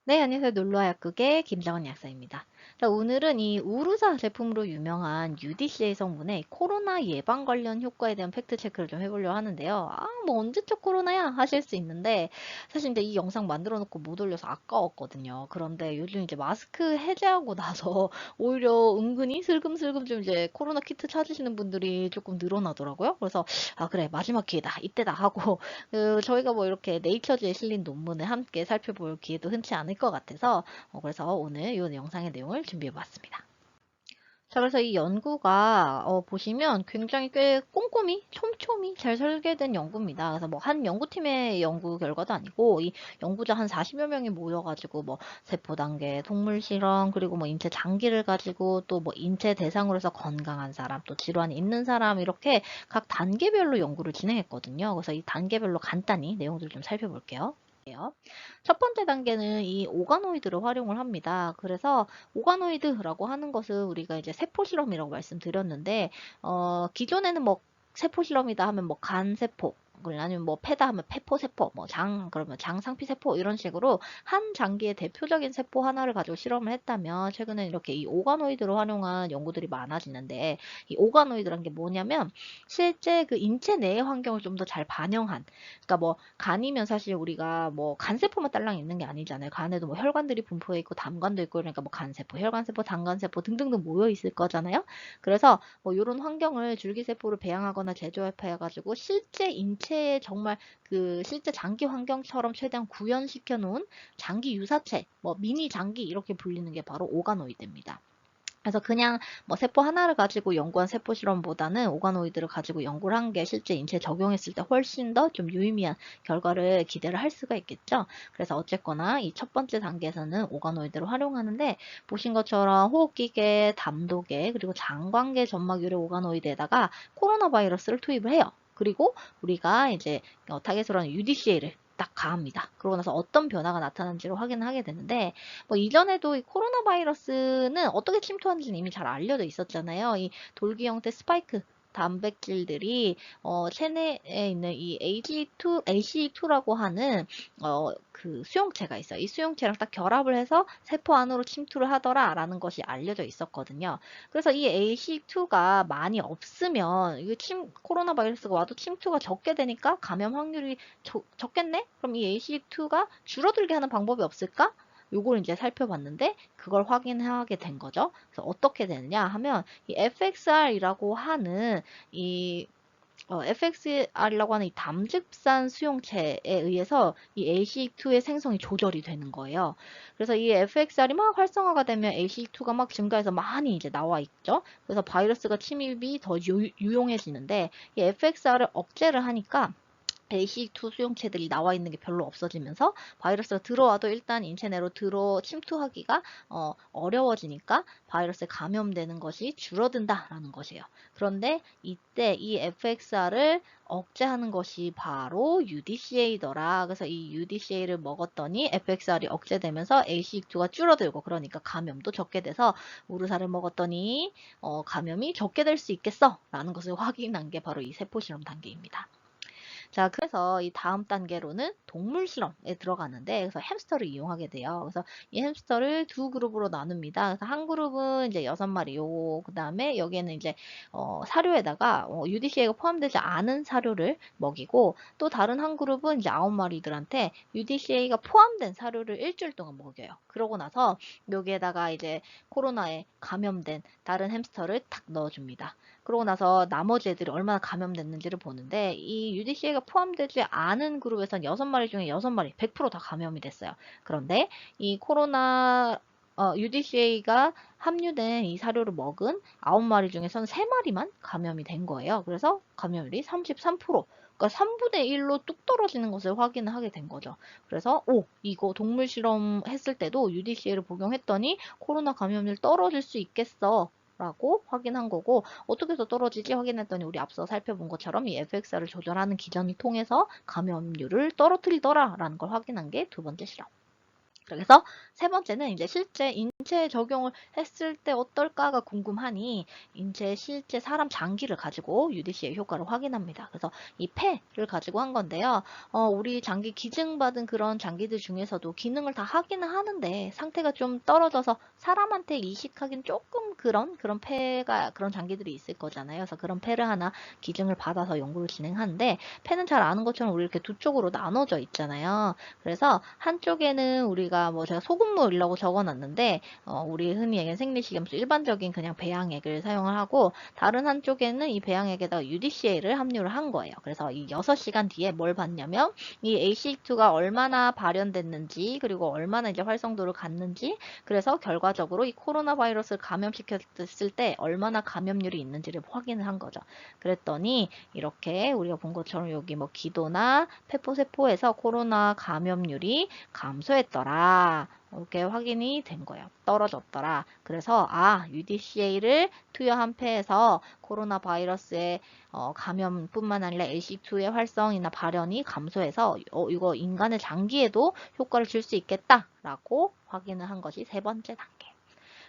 네, 안녕하세요. 놀러와 약국의 김정은 약사입니다. 자, 오늘은 이 우르사 제품으로 유명한 UDCA 성분의 코로나 예방 관련 효과에 대한 팩트 체크를 좀 해보려고 하는데요. 뭐 언제적 코로나야? 하실 수 있는데, 사실 이제 이 영상 만들어 놓고 못 올려서 아까웠거든요. 그런데 요즘 이제 마스크 해제하고 나서 오히려 은근히 슬금슬금 좀 이제 코로나 키트 찾으시는 분들이 조금 늘어나더라고요. 그래서, 그래, 마지막 기회다. 이때다 하고 저희가 뭐 이렇게 네이처즈에 실린 논문을 함께 살펴볼 기회도 흔치 않을 것 같아서 그래서 오늘 이 영상의 내용을 준비해 봤습니다. 자, 그래서 이 연구가 보시면 굉장히 꽤 꼼꼼히 촘촘히 잘 설계된 연구입니다. 그래서 뭐 한 연구팀의 연구 결과도 아니고 이 연구자 한 40여 명이 모여가지고 뭐 세포 단계, 동물 실험, 그리고 뭐 인체 장기를 가지고 또 뭐 인체 대상으로 해서 건강한 사람, 또 질환이 있는 사람 이렇게 각 단계별로 연구를 진행했거든요. 그래서 이 단계별로 간단히 내용들 좀 살펴볼게요. 첫 번째 단계는 이 오가노이드를 활용을 합니다. 그래서 오가노이드라고 하는 것을 우리가 이제 세포 실험이라고 말씀드렸는데, 기존에는 뭐 세포 실험이다 하면 뭐 간세포, 아니면 뭐 폐다 하면 폐포세포, 뭐 장, 그러면 장상피세포 이런 식으로 한 장기의 대표적인 세포 하나를 가지고 실험을 했다면 최근에 이렇게 이 오가노이드를 활용한 연구들이 많아지는데 이 오가노이드란 게 뭐냐면 실제 그 인체 내의 환경을 좀 더 잘 반영한 그러니까 뭐 간이면 사실 우리가 뭐 간세포만 딸랑 있는 게 아니잖아요. 간에도 뭐 혈관들이 분포해 있고 담관도 있고 그러니까 뭐 간세포, 혈관세포, 당간세포 등등등 모여 있을 거잖아요. 그래서 뭐 이런 환경을 줄기세포를 배양하거나 재조합해 가지고 실제 인체에 정말 그 실제 장기 환경처럼 최대한 구현시켜 놓은 장기 유사체, 뭐 미니 장기 이렇게 불리는 게 바로 오가노이드입니다. 그래서 그냥 뭐 세포 하나를 가지고 연구한 세포 실험보다는 오가노이드를 가지고 연구를 한 게 실제 인체에 적용했을 때 훨씬 더 좀 유의미한 결과를 기대를 할 수가 있겠죠. 그래서 어쨌거나 이 첫 번째 단계에서는 오가노이드를 활용하는데 보신 것처럼 호흡기계, 담도계, 그리고 장관계 점막유래 오가노이드에다가 코로나 바이러스를 투입을 해요. 그리고 우리가 이제 타겟으로 하는 UDCA를 딱 가합니다. 그러고 나서 어떤 변화가 나타나는지를 확인하게 되는데 뭐 이전에도 이 코로나 바이러스는 어떻게 침투하는지는 이미 잘 알려져 있었잖아요. 이 돌기 형태 스파이크 단백질들이 체내에 있는 이 ACE2라고 하는 그 수용체가 있어요. 이 수용체랑 딱 결합을 해서 세포 안으로 침투를 하더라라는 것이 알려져 있었거든요. 그래서 이 ACE2가 많이 없으면 이 코로나 바이러스가 와도 침투가 적게 되니까 감염 확률이 적겠네? 그럼 이 ACE2가 줄어들게 하는 방법이 없을까? 요걸 이제 살펴봤는데 그걸 확인하게 된 거죠. 그래서 어떻게 되느냐 하면 이 FXR이라고 하는 이 FXR이라고 하는 이 담즙산 수용체에 의해서 이 ACE2의 생성이 조절이 되는 거예요. 그래서 이 FXR이 막 활성화가 되면 ACE2가 막 증가해서 많이 이제 나와 있죠. 그래서 바이러스가 침입이 더 유용해지는데 이 FXR을 억제를 하니까 AC2 수용체들이 나와 있는 게 별로 없어지면서 바이러스가 들어와도 일단 인체 내로 침투하기가 어려워지니까 바이러스에 감염되는 것이 줄어든다라는 것이에요. 그런데 이때 이 FXR을 억제하는 것이 바로 UDCA더라. 그래서 이 UDCA를 먹었더니 FXR이 억제되면서 ACE2가 줄어들고 그러니까 감염도 적게 돼서 우르사를 먹었더니 감염이 적게 될 수 있겠어 라는 것을 확인한 게 바로 이 세포 실험 단계입니다. 자, 그래서 이 다음 단계로는 동물 실험에 들어가는데, 그래서 햄스터를 이용하게 돼요. 그래서 이 햄스터를 두 그룹으로 나눕니다. 그래서 한 그룹은 이제 6마리, 그 다음에 여기에는 이제, 사료에다가, UDCA가 포함되지 않은 사료를 먹이고, 또 다른 한 그룹은 이제 9마리들한테 UDCA가 포함된 사료를 일주일 동안 먹여요. 그러고 나서 여기에다가 이제 코로나에 감염된 다른 햄스터를 탁 넣어줍니다. 그러고 나서 나머지 애들이 얼마나 감염됐는지를 보는데 이 UDCA가 포함되지 않은 그룹에선 6마리 중에 6마리 100%다 감염이 됐어요. 그런데 이 코로나 UDCA가 함유된 이 사료를 먹은 9마리 중에서는 3마리만 감염이 된 거예요. 그래서 감염률이 33%. 그러니까 3분의 1로 뚝 떨어지는 것을 확인을 하게 된 거죠. 그래서 이거 동물 실험 했을 때도 UDCA를 복용했더니 코로나 감염률 떨어질 수 있겠어. 라고 확인한 거고 어떻게 해서 떨어지지 확인했더니 우리 앞서 살펴본 것처럼 이 FXR을 조절하는 기전을 통해서 감염률을 떨어뜨리더라 라는 걸 확인한 게 두 번째 실험. 그래서 세 번째는 이제 실제 인체에 적용을 했을 때 어떨까가 궁금하니 인체의 실제 사람 장기를 가지고 UDC의 효과를 확인합니다. 그래서 이 폐를 가지고 한 건데요. 우리 장기 기증받은 그런 장기들 중에서도 기능을 다 하기는 하는데 상태가 좀 떨어져서 사람한테 이식하긴 조금 그런 폐가 그런 장기들이 있을 거잖아요. 그래서 그런 폐를 하나 기증을 받아서 연구를 진행하는데 폐는 잘 아는 것처럼 우리 이렇게 두 쪽으로 나눠져 있잖아요. 그래서 한쪽에는 우리가 뭐 제가 소금물이라고 적어놨는데 우리 흔히 얘기하는 생리식염수 일반적인 그냥 배양액을 사용을 하고 다른 한쪽에는 이 배양액에다가 UDCA를 함유를 한 거예요. 그래서 이 6시간 뒤에 뭘 봤냐면 이 ACE2가 얼마나 발현됐는지 그리고 얼마나 이제 활성도를 갖는지 그래서 결과적으로 이 코로나 바이러스를 감염시켰을 때 얼마나 감염률이 있는지를 확인을 한 거죠. 그랬더니 이렇게 우리가 본 것처럼 여기 뭐 기도나 폐포세포에서 코로나 감염률이 감소했더라. 이렇게 확인이 된 거예요. 떨어졌더라. 그래서 UDCA를 투여한 폐에서 코로나 바이러스의 감염뿐만 아니라 LC2의 활성이나 발현이 감소해서 이거 인간의 장기에도 효과를 줄 수 있겠다라고 확인을 한 것이 세 번째 단계.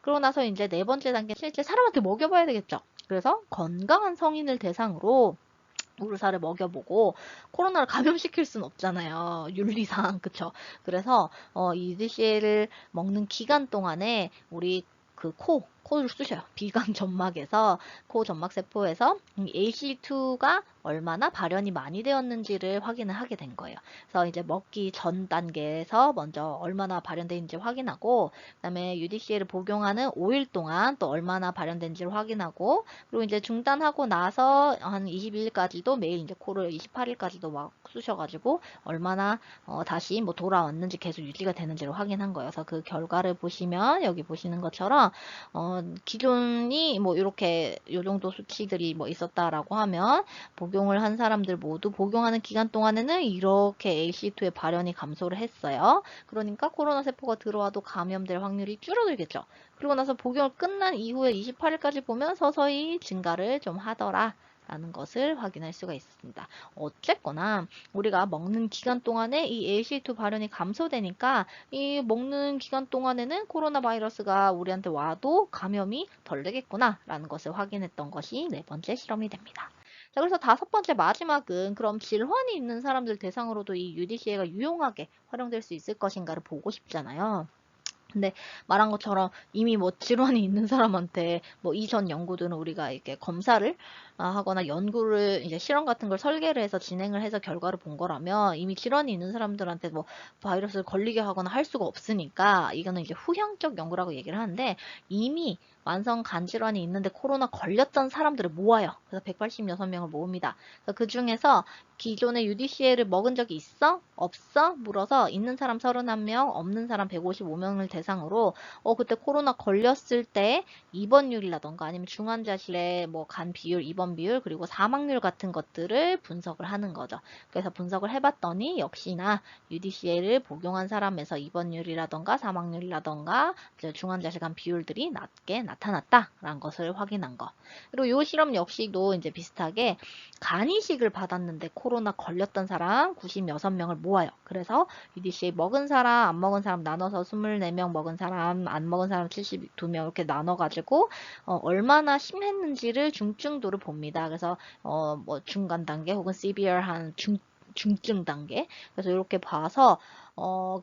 그러고 나서 이제 네 번째 단계 실제 사람한테 먹여봐야 되겠죠. 그래서 건강한 성인을 대상으로 우르사를 먹여보고 코로나를 감염시킬 순 없잖아요. 윤리상 그쵸? 그래서 EDC를 먹는 기간 동안에 우리 코를 쑤셔요. 비강 점막에서 코 점막 세포에서 ACE2가 얼마나 발현이 많이 되었는지를 확인을 하게 된 거예요. 그래서 이제 먹기 전 단계에서 먼저 얼마나 발현되는지 확인하고 그다음에 UDCA를 복용하는 5일 동안 또 얼마나 발현된지를 확인하고 그리고 이제 중단하고 나서 한 21일까지도 매일 이제 코를 28일까지도 막 쑤셔가지고 얼마나 다시 뭐 돌아왔는지 계속 유지가 되는지를 확인한 거예요. 그래서 그 결과를 보시면 여기 보시는 것처럼 기존이 뭐 이렇게 요 정도 수치들이 뭐 있었다라고 하면 복용을 한 사람들 모두 복용하는 기간 동안에는 이렇게 AC2의 발현이 감소를 했어요. 그러니까 코로나 세포가 들어와도 감염될 확률이 줄어들겠죠. 그리고 나서 복용을 끝난 이후에 28일까지 보면 서서히 증가를 좀 하더라. 라는 것을 확인할 수가 있습니다. 어쨌거나 우리가 먹는 기간 동안에 이 ACE2 발현이 감소되니까 이 먹는 기간 동안에는 코로나 바이러스가 우리한테 와도 감염이 덜 되겠구나 라는 것을 확인했던 것이 네 번째 실험이 됩니다. 자, 그래서 다섯 번째 마지막은 그럼 질환이 있는 사람들 대상으로도 이 UDCA가 유용하게 활용될 수 있을 것인가를 보고 싶잖아요. 근데 말한 것처럼 이미 뭐 질환이 있는 사람한테 뭐 이전 연구들은 우리가 이렇게 검사를 하거나 연구를 이제 실험 같은 걸 설계를 해서 진행을 해서 결과를 본 거라면 이미 질환이 있는 사람들한테 뭐 바이러스를 걸리게 하거나 할 수가 없으니까 이거는 이제 후형적 연구라고 얘기를 하는데 이미 만성 간 질환이 있는데 코로나 걸렸던 사람들을 모아요. 그래서 186명을 모읍니다. 그 중에서 기존에 UDCA를 먹은 적이 있어? 없어? 물어서 있는 사람 31명, 없는 사람 155명을 대상으로 그때 코로나 걸렸을 때 입원율이라던가 아니면 중환자실의 뭐 간 비율, 입원 비율, 그리고 사망률 같은 것들을 분석을 하는 거죠. 그래서 분석을 해봤더니 역시나 UDCA를 복용한 사람에서 입원율이라던가 사망률이라던가 중환자실 간 비율들이 낮게 나타났다라는 것을 확인한 거. 그리고 이 실험 역시도 이제 비슷하게 간 이식을 받았는데 코로나 걸렸던 사람 96명을 모아요. 그래서 UDCA 먹은 사람, 안 먹은 사람 나눠서 24명 먹은 사람, 안 먹은 사람 72명 이렇게 나눠가지고 얼마나 심했는지를 중증도를 봅니다. 그래서 뭐 중간 단계 혹은 severe한 중증 단계. 그래서 이렇게 봐서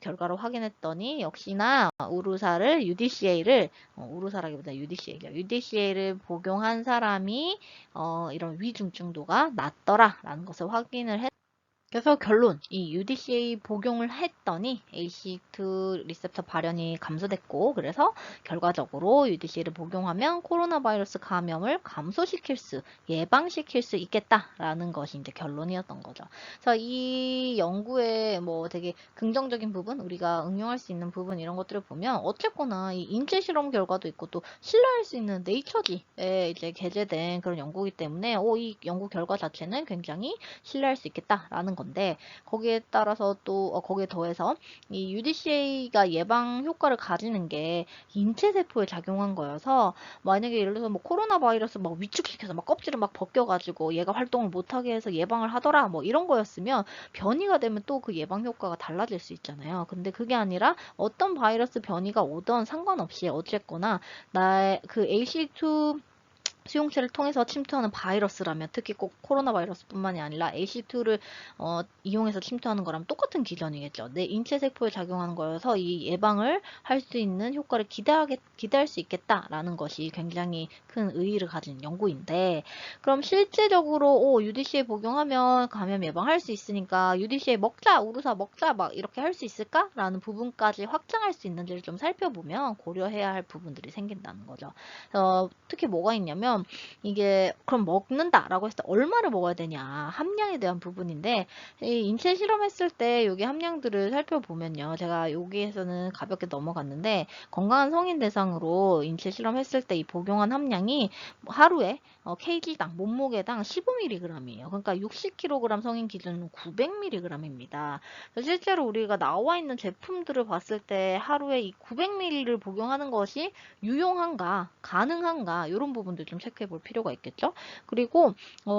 결과를 확인했더니 역시나 우루사를 UDCA를 우루사라기보다 UDCA를 복용한 사람이 이런 위중증도가 낮더라라는 것을 확인을 했. 그래서 결론, 이 UDCA 복용을 했더니 ACE2 리셉터 발현이 감소됐고 그래서 결과적으로 UDCA를 복용하면 코로나 바이러스 감염을 예방시킬 수 있겠다라는 것이 이제 결론이었던 거죠. 그래서 이 연구의 뭐 되게 긍정적인 부분, 우리가 응용할 수 있는 부분 이런 것들을 보면 어쨌거나 이 인체 실험 결과도 있고 또 신뢰할 수 있는 네이처지에 이제 게재된 그런 연구이기 때문에 이 연구 결과 자체는 굉장히 신뢰할 수 있겠다라는 건데 거기에 따라서 또 거기에 더해서 이 UDCA가 예방 효과를 가지는 게 인체 세포에 작용한 거여서 만약에 예를 들어서 뭐 코로나 바이러스 막 위축시켜서 막 껍질을 막 벗겨가지고 얘가 활동을 못하게 해서 예방을 하더라 뭐 이런 거였으면 변이가 되면 또 그 예방 효과가 달라질 수 있잖아요. 근데 그게 아니라 어떤 바이러스 변이가 오던 상관없이 어쨌거나 나의 그 ACE2 수용체를 통해서 침투하는 바이러스라면 특히 꼭 코로나 바이러스뿐만이 아니라 AC2를 이용해서 침투하는 거라면 똑같은 기전이겠죠. 내 인체 세포에 작용하는 거여서 이 예방을 할 수 있는 효과를 기대할 수 있겠다라는 것이 굉장히 큰 의의를 가진 연구인데 그럼 실제적으로 UDCA 복용하면 감염 예방할 수 있으니까 UDCA 먹자, 우루사 먹자 막 이렇게 할 수 있을까라는 부분까지 확장할 수 있는지를 좀 살펴보면 고려해야 할 부분들이 생긴다는 거죠. 특히 뭐가 있냐면 이게 그럼 먹는다라고 했을 때 얼마를 먹어야 되냐 함량에 대한 부분인데 이 인체 실험했을 때 여기 함량들을 살펴보면요 제가 여기에서는 가볍게 넘어갔는데 건강한 성인 대상으로 인체 실험했을 때 이 복용한 함량이 하루에 kg당 몸무게당 15mg이에요. 그러니까 60kg 성인 기준은 900mg입니다. 실제로 우리가 나와 있는 제품들을 봤을 때 하루에 이 900ml를 복용하는 것이 유용한가, 가능한가 이런 부분들 좀 체크해 볼 필요가 있겠죠. 그리고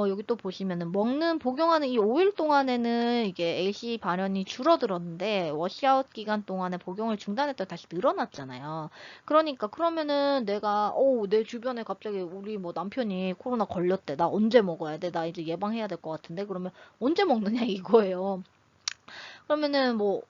여기 또 보시면은 복용하는 이 5일 동안에는 이게 AC 발현이 줄어들었는데 워시아웃 기간 동안에 복용을 중단했다가 다시 늘어났잖아요. 그러니까 그러면은 내가 내 주변에 갑자기 우리 뭐 남편이 코로나 걸렸대. 나 언제 먹어야 돼? 나 이제 예방해야 될 것 같은데 그러면 언제 먹느냐 이거예요. 그러면은 뭐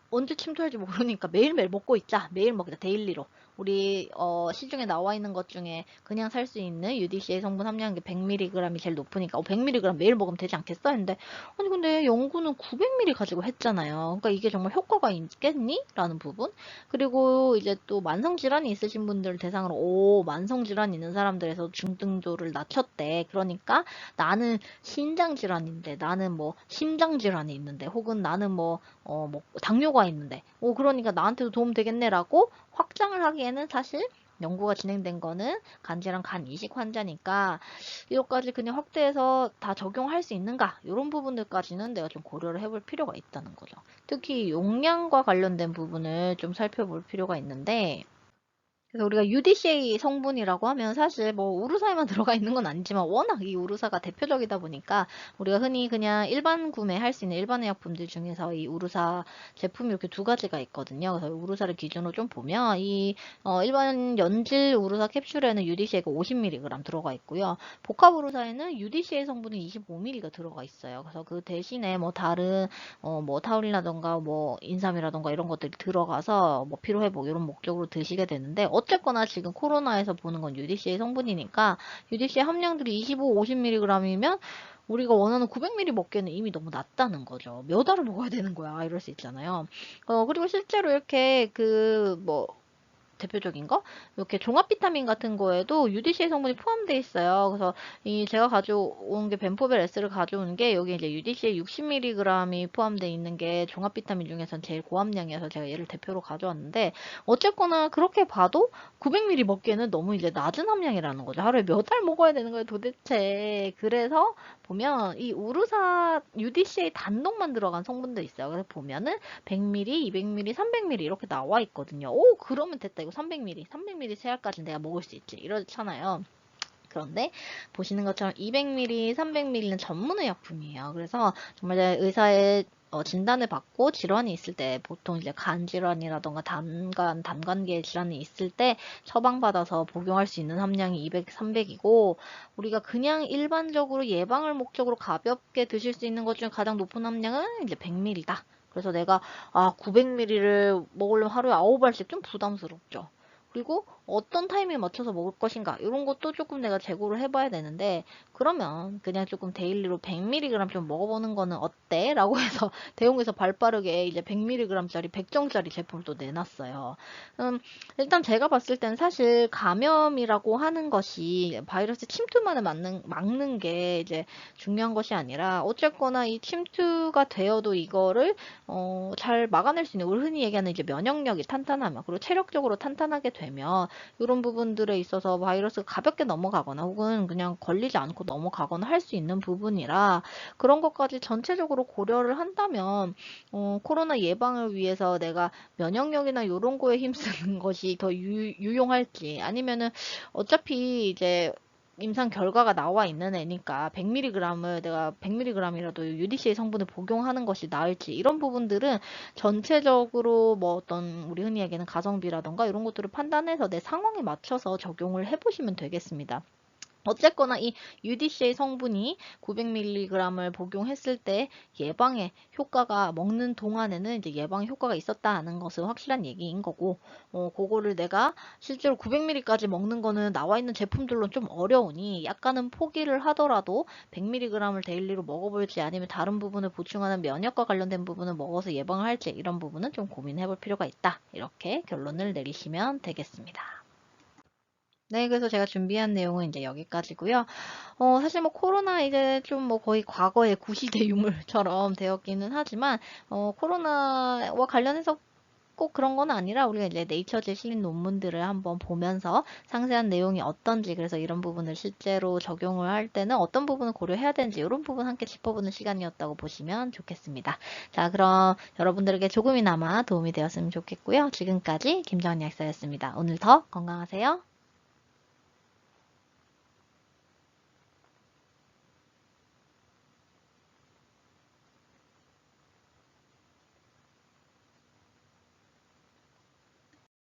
언제 침투할지 모르니까 매일매일 먹고 있자. 매일 먹자. 데일리로. 우리 시중에 나와 있는 것 중에 그냥 살 수 있는 UDCA 성분 함량이 100mg이 제일 높으니까 100mg 매일 먹으면 되지 않겠어? 했는데 아니 근데 연구는 900mg 가지고 했잖아요. 그러니까 이게 정말 효과가 있겠니? 라는 부분. 그리고 이제 또 만성질환이 있으신 분들 대상으로 만성질환 있는 사람들에서 중등도를 낮췄대. 그러니까 나는 신장질환인데 나는 뭐 심장질환이 있는데 혹은 나는 뭐 당뇨가 있는데, 그러니까 나한테도 도움 되겠네라고 확장을 하기에는 사실 연구가 진행된 거는 간질환 간 이식 환자니까 이것까지 그냥 확대해서 다 적용할 수 있는가 이런 부분들까지는 내가 좀 고려를 해볼 필요가 있다는 거죠. 특히 용량과 관련된 부분을 좀 살펴볼 필요가 있는데 그래서 우리가 UDCA 성분이라고 하면 사실 뭐 우루사에만 들어가 있는 건 아니지만 워낙 이 우루사가 대표적이다 보니까 우리가 흔히 그냥 일반 구매할 수 있는 일반 의약품들 중에서 이 우루사 제품이 이렇게 두 가지가 있거든요. 그래서 우루사를 기준으로 좀 보면 이 일반 연질 우루사 캡슐에는 UDCA가 50mg 들어가 있고요. 복합 우루사에는 UDCA 성분이 25mg가 들어가 있어요. 그래서 그 대신에 뭐 다른 뭐 타우린이라던가 뭐 인삼이라던가 이런 것들이 들어가서 뭐 피로회복 이런 목적으로 드시게 되는데 어쨌거나 지금 코로나에서 보는 건 UDCA 성분이니까 UDCA 함량들이 25, 50mg이면 우리가 원하는 900ml 먹기에는 이미 너무 낮다는 거죠. 몇 알을 먹어야 되는 거야. 이럴 수 있잖아요. 그리고 실제로 이렇게 대표적인 거? 이렇게 종합 비타민 같은 거에도 UDCA 성분이 포함되어 있어요. 그래서 제가 가져온 게 벤포벨 S를 가져온 게 여기 이제 UDCA 60mg이 포함되어 있는 게 종합 비타민 중에선 제일 고함량이어서 제가 얘를 대표로 가져왔는데 어쨌거나 그렇게 봐도 900ml 먹기에는 너무 이제 낮은 함량이라는 거죠. 하루에 몇 알 먹어야 되는 거예요, 도대체. 그래서 보면 이 우루사 UDCA 단독만 들어간 성분도 있어요. 그래서 보면은 100ml, 200ml, 300ml 이렇게 나와 있거든요. 그러면 됐다. 이거 300ml, 300ml 세알까지 내가 먹을 수 있지. 이렇잖아요. 그런데 보시는 것처럼 200ml, 300ml는 전문의약품이에요. 그래서 정말 의사의 진단을 받고 질환이 있을 때 보통 이제 간 질환이라던가 담관계 질환이 있을 때 처방받아서 복용할 수 있는 함량이 200, 300이고 우리가 그냥 일반적으로 예방을 목적으로 가볍게 드실 수 있는 것 중에 가장 높은 함량은 이제 100ml다. 그래서 내가 900ml를 먹으려면 하루에 9알씩 좀 부담스럽죠. 그리고 어떤 타이밍에 맞춰서 먹을 것인가 이런 것도 조금 내가 재고를 해봐야 되는데 그러면 그냥 조금 데일리로 100mg 좀 먹어보는 거는 어때? 라고 해서 대용에서 발빠르게 이제 100mg짜리 100정짜리 제품을 또 내놨어요. 일단 제가 봤을 때는 사실 감염이라고 하는 것이 바이러스 침투만을 막는 게 이제 중요한 것이 아니라 어쨌거나 이 침투가 되어도 이거를 잘 막아낼 수 있는 우리 흔히 얘기하는 이제 면역력이 탄탄하면 그리고 체력적으로 탄탄하게 되면 되면 이런 부분들에 있어서 바이러스가 가볍게 넘어가거나 혹은 그냥 걸리지 않고 넘어가거나 할 수 있는 부분이라 그런 것까지 전체적으로 고려를 한다면 코로나 예방을 위해서 내가 면역력이나 이런 거에 힘쓰는 것이 더 유용할지 아니면은 어차피 이제 임상 결과가 나와 있는 애니까 100mg을 내가 100mg이라도 UDCA 성분을 복용하는 것이 나을지 이런 부분들은 전체적으로 뭐 어떤 우리 흔히 얘기하는 가성비라던가 이런 것들을 판단해서 내 상황에 맞춰서 적용을 해보시면 되겠습니다. 어쨌거나 이 UDCA 성분이 900mg을 복용했을 때 예방에 효과가 먹는 동안에는 이제 예방 효과가 있었다는 것은 확실한 얘기인 거고, 그거를 내가 실제로 900mg까지 먹는 거는 나와 있는 제품들로 좀 어려우니 약간은 포기를 하더라도 100mg을 데일리로 먹어볼지 아니면 다른 부분을 보충하는 면역과 관련된 부분을 먹어서 예방을 할지 이런 부분은 좀 고민해 볼 필요가 있다. 이렇게 결론을 내리시면 되겠습니다. 네, 그래서 제가 준비한 내용은 이제 여기까지고요. 사실 뭐 코로나 이제 좀 뭐 거의 과거의 구시대 유물처럼 되었기는 하지만, 코로나와 관련해서 꼭 그런 건 아니라 우리가 이제 네이처지에 실린 논문들을 한번 보면서 상세한 내용이 어떤지 그래서 이런 부분을 실제로 적용을 할 때는 어떤 부분을 고려해야 되는지 이런 부분 함께 짚어보는 시간이었다고 보시면 좋겠습니다. 자, 그럼 여러분들에게 조금이나마 도움이 되었으면 좋겠고요. 지금까지 김정은 약사였습니다. 오늘 더 건강하세요.